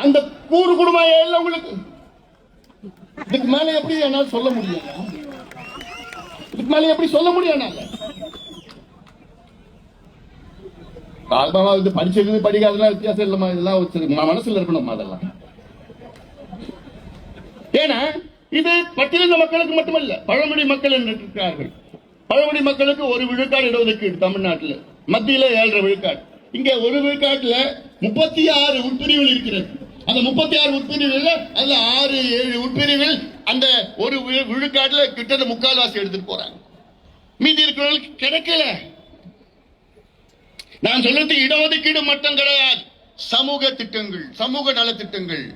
அந்த கூறு குடும்பம் இல்லை உங்களுக்கு. இதுக்கு மேல எப்படி என்னால் சொல்ல முடியும்? இதுக்கு மேல எப்படி சொல்ல முடியும்? இது படிச்சிருக்கு படிக்காதெல்லாம் வித்தியாசம் இல்லமா, இதெல்லாம் மனசுல இருக்கணும் அதெல்லாம். ஏன்னா இது பட்டியலின மக்களுக்கு மட்டுமல்ல, பழங்குடி மக்கள் என்று இருக்கிறார்கள். பழங்குடி மக்களுக்கு 1 விழுக்காடு இடஒதுக்கீடு தமிழ்நாட்டில், மத்தியில 7.5 விழுக்காடு. இங்க 1 விழுக்காட்டுல 36 உட்பிரிவுகள் இருக்கிறது. அந்த 36 உட்பிரிவுகள் அதுல 6-7 உட்பிரிவில் அந்த 1 விழுக்காட்டுல கிட்டத்தட்ட 3/4 எடுத்துட்டு போறாங்க. மீதி இருக்கிறவர்களுக்கு கிடைக்கல. நான் சொல்றது இடஒதுக்கீடு மட்டும் கிடையாது, சமூக திட்டங்கள், சமூக நலத்திட்டங்கள்,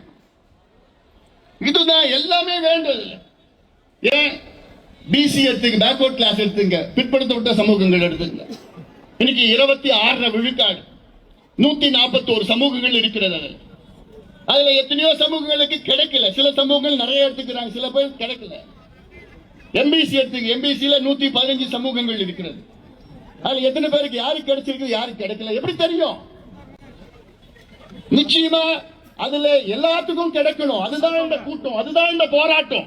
இதுதான் எல்லாமே வேண்டது. ஏன் பிசி எடுத்துங்க, பேக்வர்ட் கிளாஸ் எடுத்துங்க, பிற்படுத்தப்பட்ட சமூகங்கள் எடுத்துங்க. இன்னைக்கு 26 விழுக்காடு, 141 சமூகங்கள் இருக்கிறது. அதுல எத்தனையோ சமூகங்களுக்கு கிடைக்கல. சில சமூகங்கள் நிறைய எடுத்துக்கிறாங்க, சில பேர் கிடைக்கல. எம்பிசி எடுத்துங்க, எம்பிசில 115 சமூகங்கள் இருக்கிறது. அதுல எத்தனை பேருக்கு யாருக்கு கிடைச்சிருக்கு, யாருக்கு கிடைக்கல எப்படி தெரியும்? நிச்சயமா அதுல எல்லாத்துக்கும் கிடைக்கணும். அதுதான் இந்த கூட்டம், அதுதான் இந்த போராட்டம்.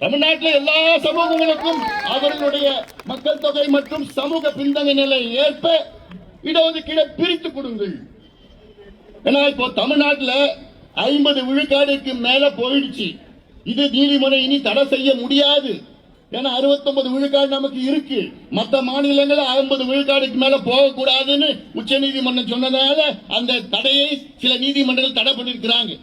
தமிழ்நாட்டில் எல்லா சமூகங்களுக்கும் அவர்களுடைய மக்கள் தொகை மற்றும் சமூக பின்தங்கிய நிலை ஏற்ப இடஒதுக்கீடு பிரித்து கொடுங்கள். ஏன்னா இப்போ தமிழ்நாட்டில் 50 விழுக்காடுக்கு மேல போயிடுச்சு. இது நீதிமன்றம் இனி தடை செய்ய முடியாது. ஏன்னா 69 விழுக்காடு நமக்கு இருக்கு. மற்ற மாநிலங்கள் 50 விழுக்காடுக்கு மேல போகக்கூடாதுன்னு உச்ச நீதிமன்றம் சொன்னதால அந்த தடையை சில நீதிமன்றங்கள் தடை பண்ணிருக்கிறாங்க.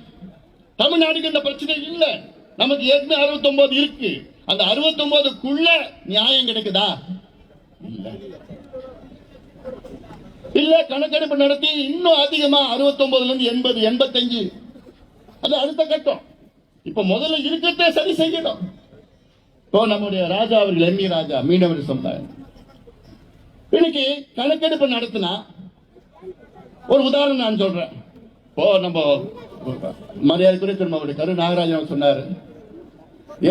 தமிழ்நாடுக்கு இந்த பிரச்சனை இல்லை. நமக்கு ஏற்கனவே 69 இருக்கு. அந்த 69க்குள்ள நியாயம் கிடைக்குதா? இல்ல கணக்கெடுப்பு நடத்தி இன்னும் அதிகமா 69ல இருந்து 80, 85 அது அடுத்த கட்டம். இப்ப முதல்ல இருக்கிறதே சரி செய்யணும். இப்போ நம்முடைய ராஜா அவர்கள், எம்.இ. ராஜா, மீனவர் சமுதாயம் இன்னைக்கு கணக்கெடுப்பு நடத்தினா, ஒரு உதாரணம் நான் சொல்றேன். இப்போ நம்ம மரியாதைக்குரிய திரும்ப கரு நாகராஜன் சொன்னாரு,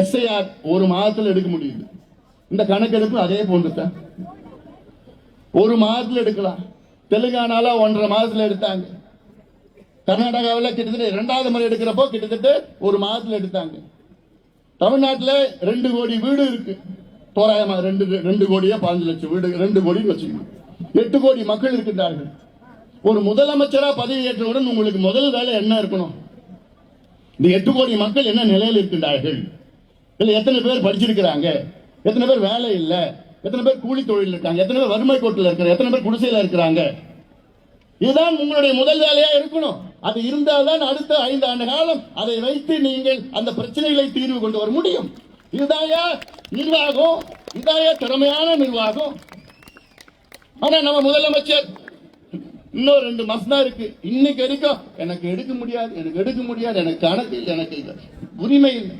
எஸ்ஐஆர் 1 மாதத்தில் எடுக்க முடியுது. இந்த கணக்கெடுப்பு அதே போன்றுதான் 1 மாதத்தில் எடுக்கலாம். தெலுங்கானால 1.5 மாதத்தில் எடுத்தாங்க. கர்நாடகாவில் கிட்டத்தட்ட 2வது முறை எடுக்கிறப்போ கிட்டத்தட்ட 1 மாதத்தில் எடுத்தாங்க. தமிழ்நாட்டில் 2 கோடி வீடு இருக்கு. தோராயமா 2 கோடியா 15 லட்சம் வீடு, 2 கோடின்னு வச்சுக்கணும். 8 கோடி மக்கள் இருக்கின்றார்கள். ஒரு முதலமைச்சரா பதவி ஏற்றவுடன் உங்களுக்கு முதல் வேலை என்ன இருக்கணும்? இந்த 8 கோடி மக்கள் என்ன நிலையில் இருக்கின்றார்கள்? இல்ல எத்தனை பேர் படிச்சிருக்கிறாங்க, எத்தனை பேர் வேலை இல்ல, எத்தனை பேர் கூலி தொழில் இருக்காங்க, எத்தனை பேர் வறுமை கோட்டில் இருக்கிற, எத்தனை பேர் குடிசையில இருக்கிறாங்க? இதுதான் உங்களுடைய முதல் வேலையா இருக்கணும். அது இருந்தால்தான் அடுத்த 5 ஆண்டு காலம் அதை வைத்து நீங்கள் அந்த பிரச்சனைகளை தீர்வு கொண்டு வர முடியும். இதுதாயா நிர்வாகம், இதாயா திறமையான நிர்வாகம். ஆனா நம்ம முதலமைச்சர் இன்னும் 2 மாசம் தான் இருக்கு. இன்னைக்கு வரைக்கும் எனக்கு எடுக்க முடியாது, எனக்கு எடுக்க முடியாது, எனக்கு கணக்கு இல்லை, எனக்கு உரிமை இல்லை.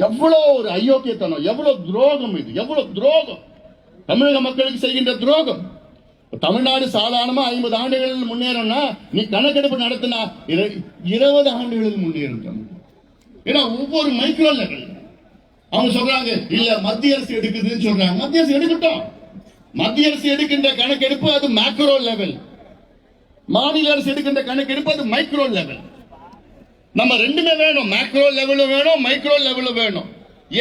எவ்வளவு ஒரு அயோக்கியத்தனம், எவ்வளவு துரோகம் இது, எவ்வளவு துரோகம், தமிழக மக்களுக்கு செய்கின்ற துரோகம். தமிழ்நாடு சாதாரணமா 50 ஆண்டுகளில் முன்னேறனா, நீ கணக்கெடுப்பு நடத்தினா 20 ஆண்டுகளில் முன்னேறும். ஏன்னா ஒவ்வொரு மைக்ரோ லெவல் அவங்க சொல்றாங்க, இல்ல மத்திய அரசு எடுக்குதுன்னு சொல்றாங்க. மத்திய அரசு எடுக்கட்டும். மத்திய அரசு எடுக்கின்ற கணக்கெடுப்பு அது மேக்ரோ லெவல், மாநில அரசு எடுக்கின்ற கணக்கெடுப்பு அது மைக்ரோ லெவல். நம்ம ரெண்டுமே வேணும், மேக்ரோ லெவலும் வேணும், மைக்ரோ லெவலும் வேணும்.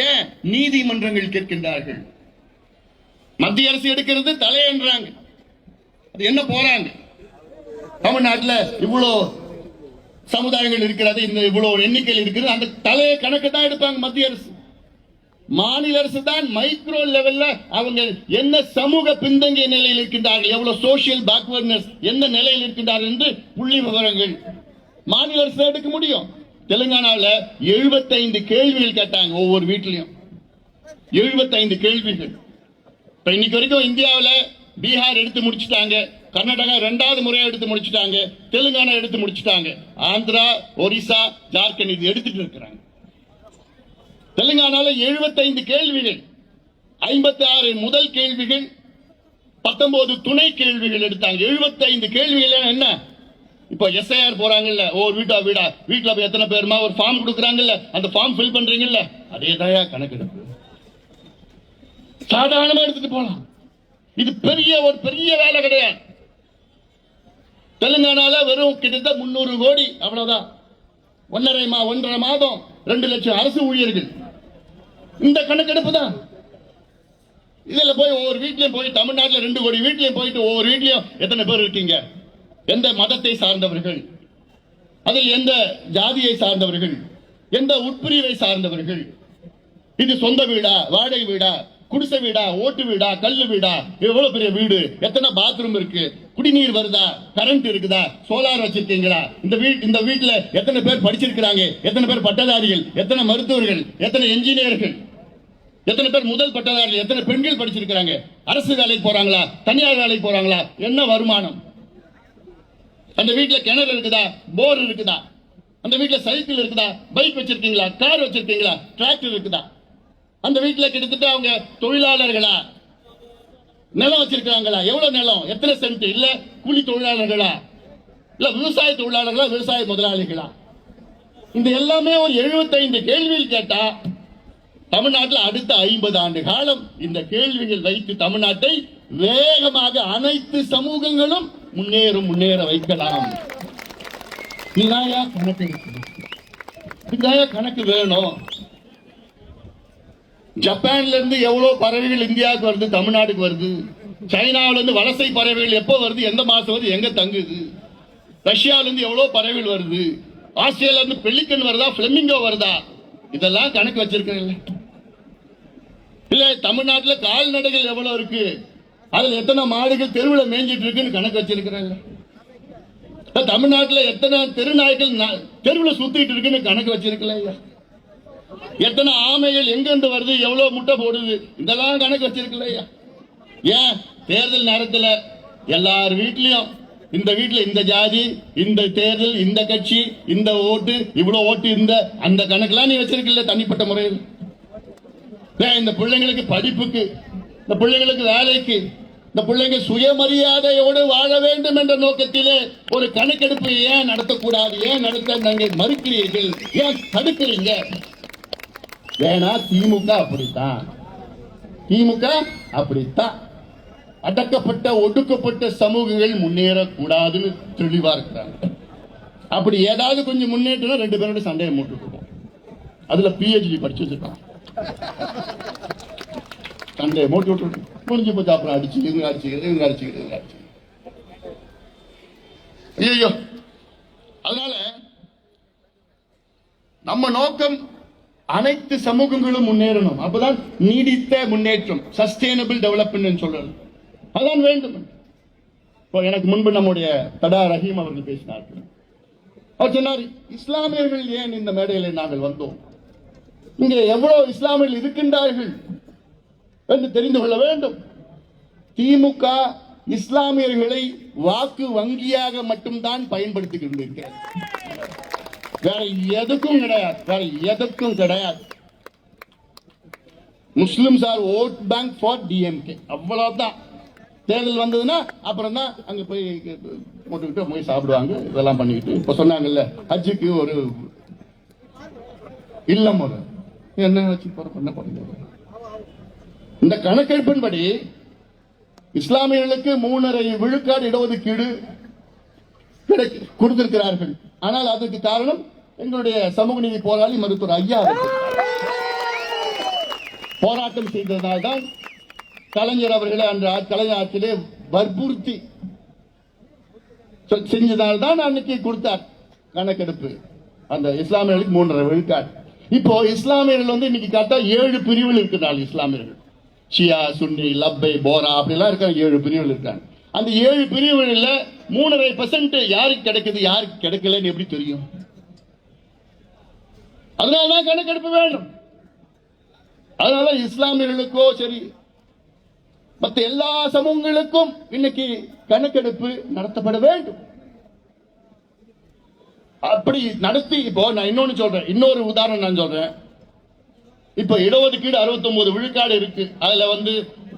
ஏன் நீதிமன்றங்கள் கேட்கின்றார்கள். மத்திய அரசு எடுக்கிறது தலையன்றாங்க. அது என்ன போறாங்க? தமிழ்நாட்டில் இவ்வளவு சமுதாயங்கள் இருக்கிறது, இந்த இவ்வளவு எண்ணிக்கையில் இருக்கிறது, அந்த தலையை கணக்கு தான் எடுப்பாங்க மத்திய அரசு. மாநில அரசு தான் மைக்ரோ லெவல்ல அவங்க என்ன சமூக பின்தங்கிய நிலையில் இருக்கின்றார்கள், எவ்வளவு சோசியல் பேக்வர்ட்னஸ், எந்த நிலையில் இருக்கின்றார்கள் என்று புள்ளி விவரங்கள் மாநில அரசு எடுக்க முடியும். தெலுங்கானாவில் 75 கேள்விகள் கேட்டாங்க ஒவ்வொரு வீட்டிலையும். 75 கேள்விகள். இப்ப இன்னைக்கு வரைக்கும் இந்தியாவில் பீகார் எடுத்து முடிச்சுட்டாங்க, கர்நாடகா 2வது முறையா எடுத்து முடிச்சுட்டாங்க, தெலுங்கானா எடுத்து முடிச்சுட்டாங்க, ஆந்திரா, ஒரிசா, ஜார்க்கண்ட் இது எடுத்துட்டு இருக்கிறாங்க. தெலுங்கானால 75 கேள்விகள், 56 முதல் கேள்விகள், 19 துணை கேள்விகள் எடுத்தாங்க. 75 கேள்விகள் என்ன? இப்ப எஸ்ஐஆர் போறாங்கல்ல, ஒரு வீட்டுல போய் எத்தனை பேருமா ஒரு ஃபார்ம் கொடுக்குறாங்கல்ல, அந்த ஃபார்ம் ஃபில் பண்றீங்கல்ல, அதே தான் கணக்கெடுப்பு. சாதாரணமா எடுத்துட்டு போலாம். இது ஒரு பெரிய வேலை கிடையாது. தெலுங்கானால வெறும் கிட்டத்தட்ட 300 கோடி, அவ்வளவுதான். ஒன்றரை மாதம் 2 லட்சம் அரசு ஊழியர்கள். இந்த கணக்கெடுப்பு தான். இதுல போய் ஒவ்வொரு வீட்லயும் போய் தமிழ்நாட்டில் 2 கோடி வீட்லயும் போயிட்டு ஒவ்வொரு வீட்லயும் எத்தனை பேர் இருக்கீங்க, எந்த மதத்தை சார்ந்தவர்கள், அதில் எந்த ஜாதியை சார்ந்தவர்கள், எந்த உட்பிரிவை சார்ந்தவர்கள், இது சொந்த வீடா, வாடகை வீடா, குடிசை வீடா, ஓட்டு வீடா, கல்லு வீடா, எவ்வளவு பெரிய வீடு, எத்தனை பாத்ரூம் இருக்கு, குடிநீர் வருதா, கரண்ட் இருக்குதா, சோலார் வச்சிருக்கீங்களா, இந்த வீட்டுல எத்தனை பேர் படிச்சிருக்கிறாங்க, எத்தனை பேர் பட்டதாரிகள், எத்தனை மருத்துவர்கள், எத்தனை என்ஜினியர்கள், எத்தனை பேர் முதல் பட்டதாரிகள், எத்தனை பெண்கள் படிச்சிருக்கிறாங்க, அரசு வேலைக்கு போறாங்களா, தனியார் வேலைக்கு போறாங்களா, என்ன வருமானம், அந்த வீட்டுல கிணறு இருக்குதா, போர் இருக்குதா, அந்த வீட்டுல சைக்கிள் இருக்குதா, பைக் வச்சிருக்கீங்களா, கார் வச்சிருக்கீங்களா, டிராக்டர் இருக்குதா, அந்த வீட்டுல கிட்டத்தட்ட அவங்க தொழிலாளர்களா, நிலம் வச்சிருக்காங்களா, எவ்வளவு நிலம், எத்தனை சென்ட், இல்ல கூலி தொழிலாளர்களா, இல்ல விவசாய தொழிலாளர்களா, விவசாய முதலாளிகளா, இந்த எல்லாமே ஒரு 75 கேள்வியில் கேட்டா தமிழ்நாட்டில் அடுத்த 50 ஆண்டு காலம் இந்த கேள்விகள் வைத்து தமிழ்நாட்டை வேகமாக அனைத்து சமூகங்களும் முன்னேற வைக்கலாம். கணக்கு வேணும். ஜப்பான்ல இருந்து எவ்வளவு பறவைகள் இந்தியாவுக்கு வருது, தமிழ்நாட்டுக்கு வருது. சைனாவில இருந்து வலசை பறவைகள் எப்போ வருது, எந்த மாசம் வருது, எங்க தங்குது. ரஷ்யாவில இருந்து எவ்வளவு பறவைகள் வருது. ஆஸ்திரேலியா இருந்து பெலிக்கன் வருதா, பிளமிங்கோ வருதா, இதெல்லாம் கணக்கு வச்சிருக்கிறேன். இல்ல தமிழ்நாட்டில் கால்நடைகள் எவ்வளவு இருக்கு, அதுல எத்தனை மாடுகள் தெருவில் மேய்ஞ்சிட்டு இருக்குன்னு கணக்கு வச்சிருக்கிறேன். தமிழ்நாட்டில் எத்தனை தெருநாய்கள் தெருவில் சுத்திட்டு இருக்குன்னு கணக்கு வச்சிருக்கல. எத்தனை ஆமைகள் எங்கிருந்து வருது, எவ்வளவு முட்டை போடுது, இதெல்லாம் கணக்கு வச்சிருக்கல. ஏன் தேர்தல் நேரத்தில் எல்லார் வீட்லயும் இந்த வீட்டுல இந்த ஜாதி, இந்த தேர்தல், இந்த கட்சி, இந்த ஓட்டு, இவ்வளவு ஓட்டு, இந்த அந்த கணக்கெல்லாம் நீ வச்சிருக்கல தனிப்பட்ட முறையில். இந்த பிள்ளைங்களுக்கு படிப்புக்கு, இந்த பிள்ளைங்களுக்கு வேலைக்கு, இந்த பிள்ளைங்க சுயமரியாதையோடு வாழ வேண்டும் என்ற நோக்கத்திலே ஒரு கணக்கெடுப்பு ஏன் நடத்தக்கூடாது, ஏன் நடத்த நாங்கள் மறுக்கிறீர்கள், ஏன் தடுக்கிறீங்க? ஏன்னா திமுக அப்படித்தான், திமுக அப்படித்தான். அடக்கப்பட்ட ஒடுக்கப்பட்ட சமூகங்கள் முன்னேறக்கூடாதுன்னு தெளிவா இருக்கிறாங்க. அப்படி ஏதாவது கொஞ்சம் முன்னேற்றம் 2 பேரோட சண்டையை மூட்டுருக்கோம். அதுல PhD படிச்சு வச்சிருக்காங்க, சண்டையை மூட்டு விட்டு முடிஞ்சு போச்சு. அப்புறம் அடிச்சுக்கிறது. ஐயோ, அதனால நம்ம நோக்கம் அனைத்து சமூகங்களும் முன்னேறணும். அப்பதான் நீடித்த முன்னேற்றம், சஸ்டைனபிள் டெவலப்மெண்ட் சொல்றது, அதான் வேண்டும். எனக்கு முன்பு நம்முடைய தடா ரஹீம் அவர்கள் பேசினார்கள். அவர் சொன்னார், இஸ்லாமியர்கள் ஏன் இந்த மேடையில் நாங்கள் வந்தோம், இங்கே எவ்வளவு இஸ்லாமியர்கள் இருக்கின்றார்கள் என்று தெரிந்து கொள்ள வேண்டும். திமுக இஸ்லாமியர்களை வாக்கு வங்கியாக மட்டும்தான் பயன்படுத்திக் கொண்டிருக்கிறது, வேற எதுக்கும் கிடையாது. Muslims are vote bank for DMK, அவ்வளவுதான். தேர்தல் வந்ததுன்னா அப்புறம் தான் அங்க போய் போட்டுக்கிட்டு போய் சாப்பிடுவாங்க, இதெல்லாம் பண்ணிக்கிட்டு. இப்ப சொன்னாங்கல்ல, ஹஜ்ஜுக்கு ஒரு இல்லம் ஒரு என்ன வச்சு பண்ண போறீங்க. இந்த கணக்கெடுப்பின்படி இஸ்லாமியர்களுக்கு 3.5 விழுக்காடு இடஒதுக்கீடு கொடுத்திருக்கிறார்கள். ஆனால் அதற்கு காரணம் எங்களுடைய சமூக நீதி போராளி மருத்துவர் ஐயா போராட்டம் செய்ததால்தான், கலைஞர் அவர்களை அன்று கலைஞர் ஆட்சியிலே வற்புறுத்தி செஞ்சதால்தான் அன்னைக்கு கொடுத்தார் கணக்கெடுப்பு. அந்த இஸ்லாமியர்களுக்கு 3.5 விழுக்காடு. இப்போ இஸ்லாமியர்கள் இன்னைக்கு காட்டா 7 பிரிவுகள் இருக்கிறார்கள். இஸ்லாமியர்கள் ஷியா, சுன்னி, லப்பை, போரா அப்படிலாம் இருக்காங்க. 7 பிரிவுகள் இருக்காங்க. அந்த 7 பிரிவுகளில் 3.5% யாருக்கு கிடைக்குது, யாருக்கு கிடைக்கலன்னு எப்படி தெரியும்? அதனாலதான் கணக்கெடுப்பு வேண்டும். அதனால இஸ்லாமியர்களுக்கோ சரி, மற்ற எல்லா சமூகங்களுக்கும் இன்னைக்கு கணக்கெடுப்பு நடத்தப்பட வேண்டும். அப்படி நடத்தி, இப்போ நான் இன்னொன்னு சொல்றேன், இன்னொரு உதாரணம் நான் சொல்றேன். இப்ப இடஒதுக்கீடு 69 விழுக்காடு இருக்கு. அதுல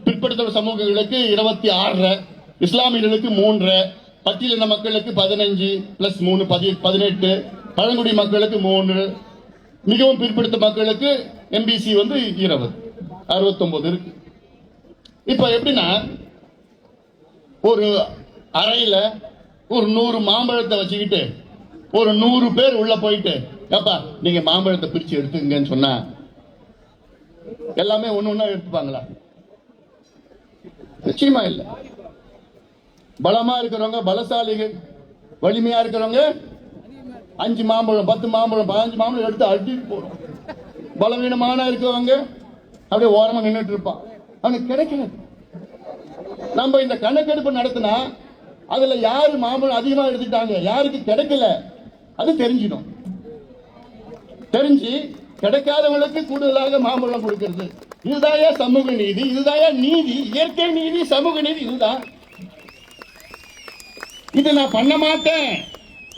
பிற்படுத்தப்பட்ட சமூகங்களுக்கு 26, இஸ்லாமியர்களுக்கு 3, பட்டியலின மக்களுக்கு 15 + 3 18, பழங்குடி மக்களுக்கு 3, மிகவும் பிற்படுத்த மக்களுக்கு MBC 20, 69 இருக்கு. இப்ப எப்படின்னா, ஒரு அறையில ஒரு 100 மாம்பழத்தை வச்சுக்கிட்டு ஒரு 100 பேர் உள்ள போயிட்டு ஏப்பா நீங்க மாம்பழத்தை பிரிச்சு எடுத்துங்கன்னு சொன்னா எல்லாமே ஒண்ணு எடுத்துப்பாங்களா? நிச்சயமா இல்ல. பலமா இருக்கிறவங்க, பலசாலிகள், வலிமையா இருக்கிறவங்க 5 மாம்பழம் 10 மாம்பழம் 15 மாம்பழம் எடுத்து அடிட்டு போறோம். பலவீனமான இருக்கிறவங்க அப்படியே ஓரமா நின்றுட்டு இருப்பான், அவனுக்கு கிடைக்கல. நம்ம இந்த கணக்கெடுப்பு நடத்தினா அதுல யாரு மாம்பழம் அதிகமா எடுத்துட்டாங்க, யாருக்கு கிடைக்கல அது தெரிஞ்சிடும். தெரிஞ்சு கிடைக்காதவங்களுக்கு கூடுதலாக மாம்பழம் கொடுக்கிறது. இதுதான் சமூக நீதி, இதுதான் நீதி, இயற்கை நீதி, சமூக நீதி. இதுதான். இதை நான் பண்ண மாட்டேன்,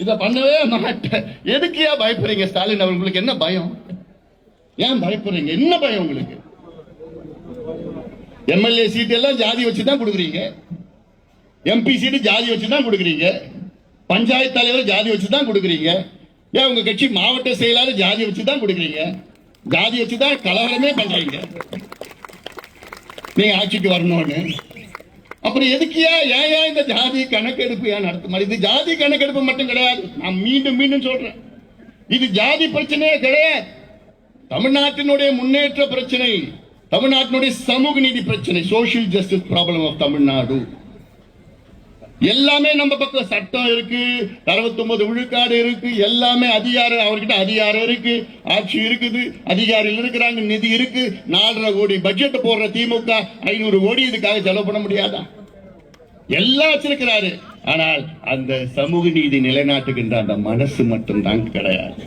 இதை பண்ணவே மாட்டேன். எதுக்கு பயப்படுறீங்க? ஸ்டாலின் அவர்களுக்கு என்ன பயம்? ஏன் பயப்படுறீங்க? என்ன பயம் உங்களுக்கு? எம்எல்ஏ சீட் எல்லாம் ஜாதி வச்சுதான் கொடுக்குறீங்க, எம்பி சீட்டு ஜாதி வச்சுதான் கொடுக்குறீங்க, பஞ்சாயத்து தலைவர் ஜாதி வச்சுதான் கொடுக்குறீங்க. ஏன் உங்க கட்சி மாவட்ட செயலாளர் ஜாதி வச்சுதான் கொடுக்குறீங்க, ஜாதி வச்சுதான் கலவரமே பண்றீங்க நீங்க ஆட்சிக்கு வரணும்னு. அப்புறம் எதுக்கியா ஏன் இந்த ஜாதி கணக்கெடுப்பு ஏன் நடத்த? இது ஜாதி கணக்கெடுப்பு மட்டும் கிடையாது, நான் மீண்டும் மீண்டும் சொல்றேன், இது ஜாதி பிரச்சனையே கிடையாது. தமிழ்நாட்டினுடைய முன்னேற்ற பிரச்சனை, தமிழ்நாட்டினுடைய சமூக நீதி பிரச்சனை, social justice problem of Tamil Nadu. எல்லாமே நம்ம பக்கம் சட்டம் இருக்கு, 69 விழுக்காடு இருக்கு, எல்லாமே அதிகாரம், அவர்கிட்ட அதிகாரம் இருக்கு, ஆட்சி இருக்குது, அதிகாரிகள் இருக்கிறாங்க, நிதி இருக்கு. 4.5 கோடி பட்ஜெட் போடுற திமுக 500 கோடி இதுக்காக செலவு பண்ண முடியாதா? எல்லாம் வச்சிருக்கிறாரு. ஆனால் அந்த சமூக நீதி நிலைநாட்டுகின்ற அந்த மனசு மட்டும் தான் கிடையாது.